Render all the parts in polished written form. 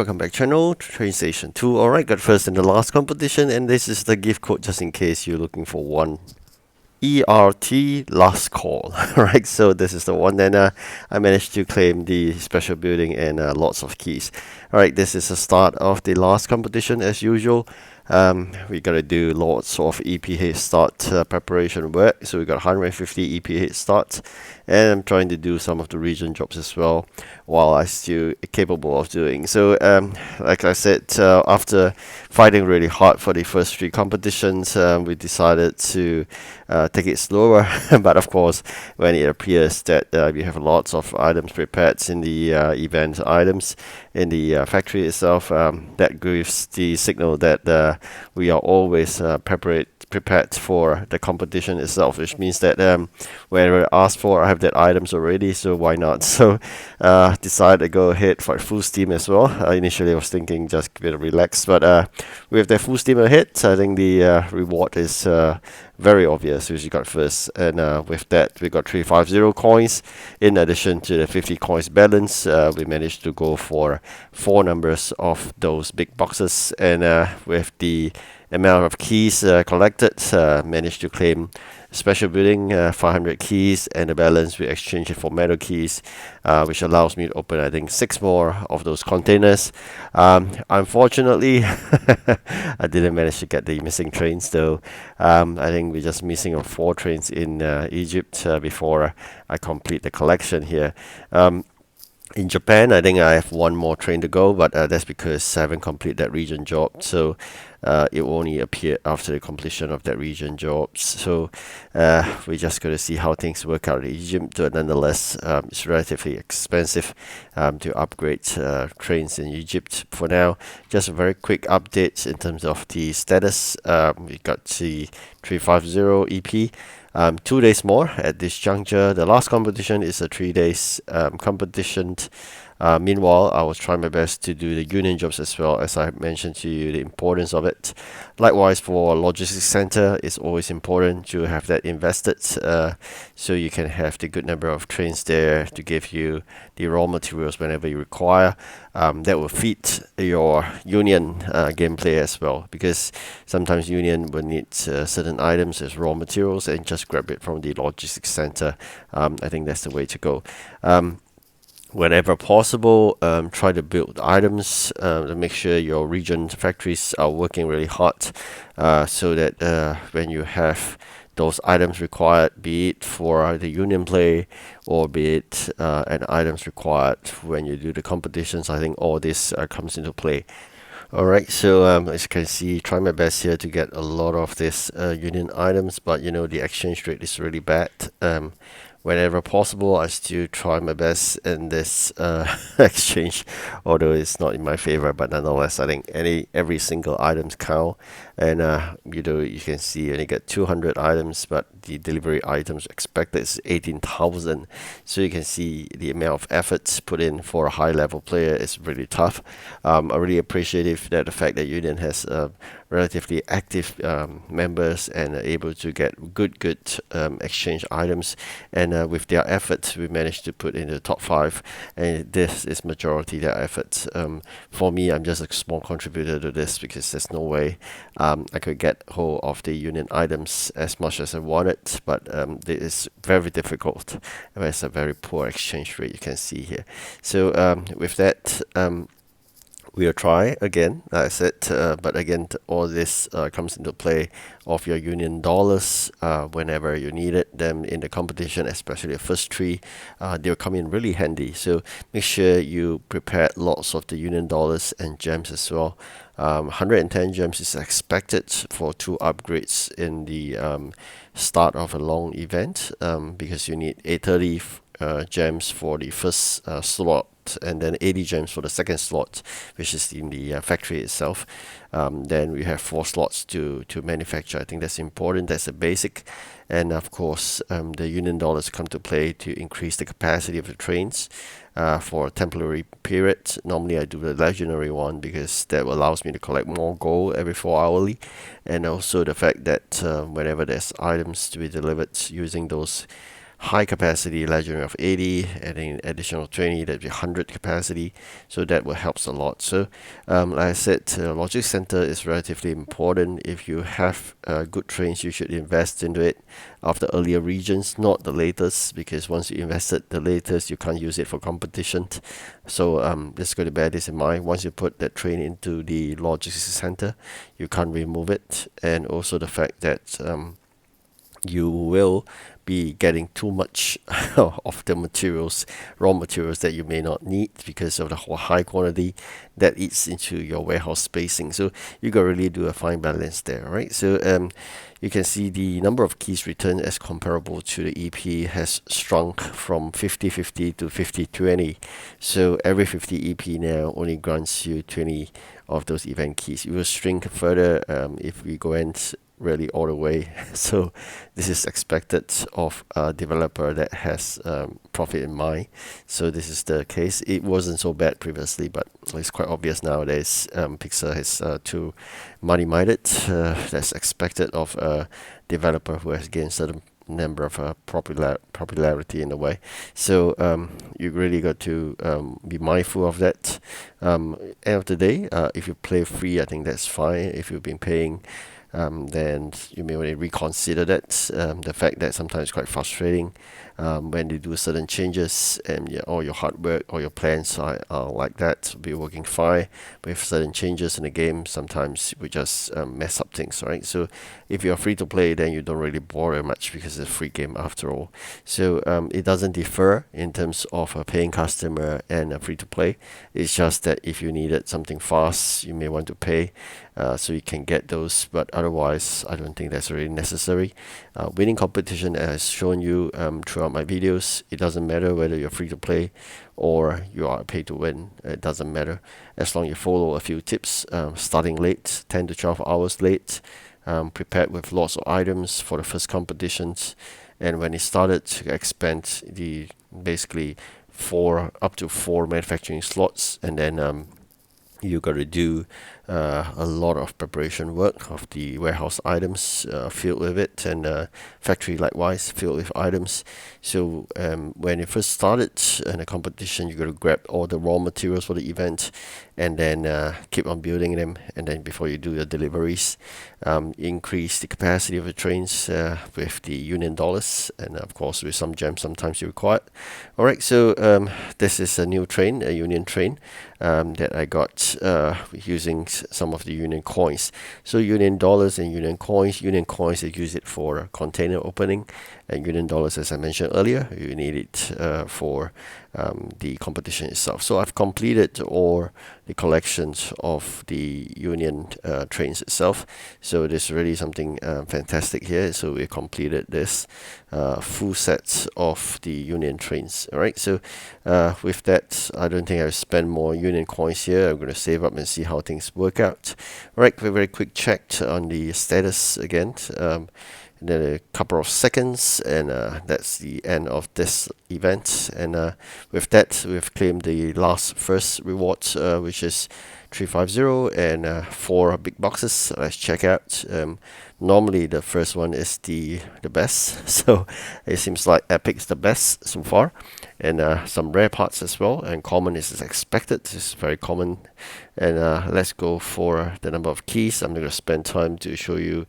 welcome back channel, TrainStation2. Alright, got first in the last competition, and this is the gift code just in case you're looking for one. ERT last call. Alright, so this is the one. Then I managed to claim the special building and lots of keys. Alright, this is the start of the last competition as usual. We gotta do lots of EP head start preparation work. So we got 150 EP head starts, and I'm trying to do some of the region jobs as well while I still capable of doing. So like I said, after fighting really hard for the first three competitions, we decided to take it slower. But of course, when it appears that we have lots of items prepared in the event items in the factory itself, that gives the signal that we are always prepared for the competition itself, which means that whenever asked for, I have that items already, so why not? So decided to go ahead for full steam as well. Initially I was thinking just a bit relaxed, but with the full steam ahead, I think the reward is very obvious, which you got first. And with that, we got 350 coins. In addition to the 50 coins balance, we managed to go for 4 numbers of those big boxes. And with the amount of keys collected, managed to claim special building 500 keys, and the balance we exchange it for metal keys, which allows me to open I think 6 more of those containers. Unfortunately I didn't manage to get the missing trains though. I think we're just missing 4 trains in Egypt before I complete the collection here. In Japan, I think I have 1 more train to go, but that's because I haven't completed that region job. So it will only appear after the completion of that region job. So we just got to see how things work out in Egypt. But nonetheless, it's relatively expensive to upgrade trains in Egypt for now. Just a very quick update in terms of the status. We got the 350 EP. 2 days more at this juncture. The last competition is a 3 days competition. Meanwhile, I was trying my best to do the union jobs as well, as I mentioned to you the importance of it. Likewise, for logistics center, it's always important to have that invested, so you can have the good number of trains there to give you the raw materials whenever you require. That will fit your union gameplay as well, because sometimes union will need certain items as raw materials and just grab it from the logistics center. I think that's the way to go. Whenever possible, try to build items to make sure your region factories are working really hard, so that when you have those items required, be it for the union play or be it an items required when you do the competitions, I think all this comes into play. Alright, so as you can see, try my best here to get a lot of this union items, but you know the exchange rate is really bad. Whenever possible, I still try my best in this exchange, although it's not in my favor. But nonetheless, I think every single items count, and you can see you only get 200 items, but the delivery items expected is 18,000. So you can see the amount of efforts put in for a high level player is really tough. I really appreciate that the fact that Union has relatively active members and are able to get good exchange items, and with their efforts we managed to put in the top 5, and this is majority their efforts. For me, I'm just a small contributor to this because there's no way I could get hold of the union items as much as I wanted, but it is very difficult. It's a very poor exchange rate, you can see here. So with that, we'll try again, like I said, but again, all this comes into play of your union dollars whenever you need it. Them in the competition, especially the first 3, they'll come in really handy. So make sure you prepare lots of the union dollars and gems as well. 110 gems is expected for 2 upgrades in the start of a long event, because you need 830 gems for the first slot, and then 80 gems for the second slot, which is in the factory itself. Then we have 4 slots to manufacture. I think that's important. That's the basic. And of course, the union dollars come to play to increase the capacity of the trains for a temporary period. Normally I do the legendary one because that allows me to collect more gold every 4 hourly, and also the fact that whenever there's items to be delivered using those high capacity legendary of 80, and then additional 20, that'd be 100 capacity. So that will helps a lot. So like I said, logic center is relatively important. If you have good trains, you should invest into it of the earlier regions, not the latest, because once you invested the latest, you can't use it for competition. So just got to bear this in mind. Once you put that train into the logistics center, you can't remove it, and also the fact that you will be getting too much of the materials, raw materials that you may not need because of the high quantity that eats into your warehouse spacing. So you got to really do a fine balance there, right? So you can see the number of keys returned as comparable to the EP has shrunk from 50-50 to 50-20. So every 50 EP now only grants you 20 of those event keys. It will shrink further if we go and really all the way. So this is expected of a developer that has profit in mind. So this is the case. It wasn't so bad previously, but it's quite obvious nowadays. Pixar is too money-minded. That's expected of a developer who has gained certain number of popularity in a way. So you really got to be mindful of that. End of the day, if you play free, I think that's fine. If you've been paying, then you may want to reconsider that. The fact that sometimes it's quite frustrating when they do certain changes and all your hard work or your plans are like that be working fine. But with certain changes in the game, sometimes we just mess up things, right? So if you're free to play, then you don't really bother much because it's a free game after all. So it doesn't differ in terms of a paying customer and a free to play. It's just that if you needed something fast, you may want to pay so you can get those, but otherwise I don't think that's really necessary. Winning competition, as shown you throughout my videos, it doesn't matter whether you're free to play or you are pay to win. It doesn't matter as long as you follow a few tips. Starting late, 10 to 12 hours late, prepared with lots of items for the first competitions, and when it started to expand the basically up to four manufacturing slots, and then you got to do a lot of preparation work of the warehouse items filled with it, and factory likewise filled with items. So when you first started in a competition, you got to grab all the raw materials for the event, and then keep on building them, and then before you do your deliveries, increase the capacity of the trains with the union dollars, and of course with some gems sometimes you require. Alright, so this is a new train, a union train that I got using some of the union coins. So union dollars and union coins. Union coins, you use it for container opening, and union dollars, as I mentioned earlier, you need it for the competition itself. So I've completed all the collections of the union trains itself. So there's really something fantastic here. So we completed this full set of the union trains. All right. So with that, I don't think I'll spend more union coins here. I'm going to save up and see how things work out. All right. Very quick check on the status again. And then a couple of seconds, and that's the end of this event. And with that, we've claimed the first reward, which is 350 and 4 big boxes. Let's check out. Normally the first one is the best, so it seems like Epic's the best so far, and some rare parts as well, and common is as expected. This is very common. And let's go for the number of keys. I'm not going to spend time to show you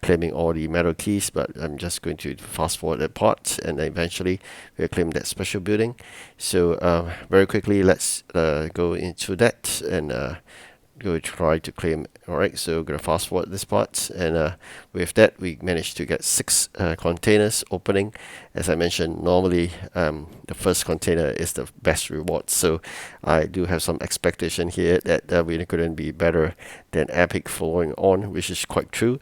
claiming all the metal keys, but I'm just going to fast forward that part, and eventually we'll claim that special building. So very quickly, let's go into that and go try to claim. Alright, so we're going to fast forward this part, and with that we managed to get 6 containers opening. As I mentioned, normally the first container is the best reward, so I do have some expectation here that we couldn't be better than Epic following on, which is quite true.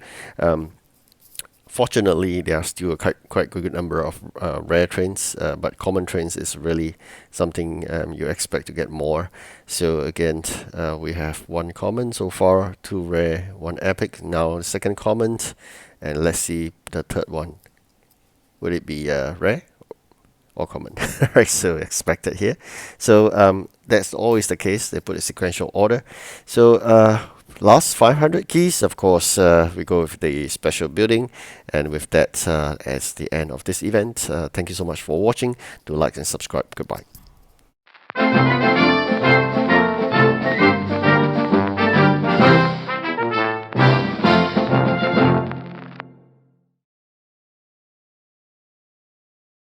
Fortunately, there are still a quite good number of rare trains, but common trains is really something you expect to get more. So again, we have 1 common so far, 2 rare, 1 epic. Now the second common, and let's see the third one. Would it be rare or common? Right, so expected here. So that's always the case. They put a sequential order. So last 500 keys, of course, we go with the special building. And with that, as the end of this event, thank you so much for watching. Do like and subscribe. Goodbye.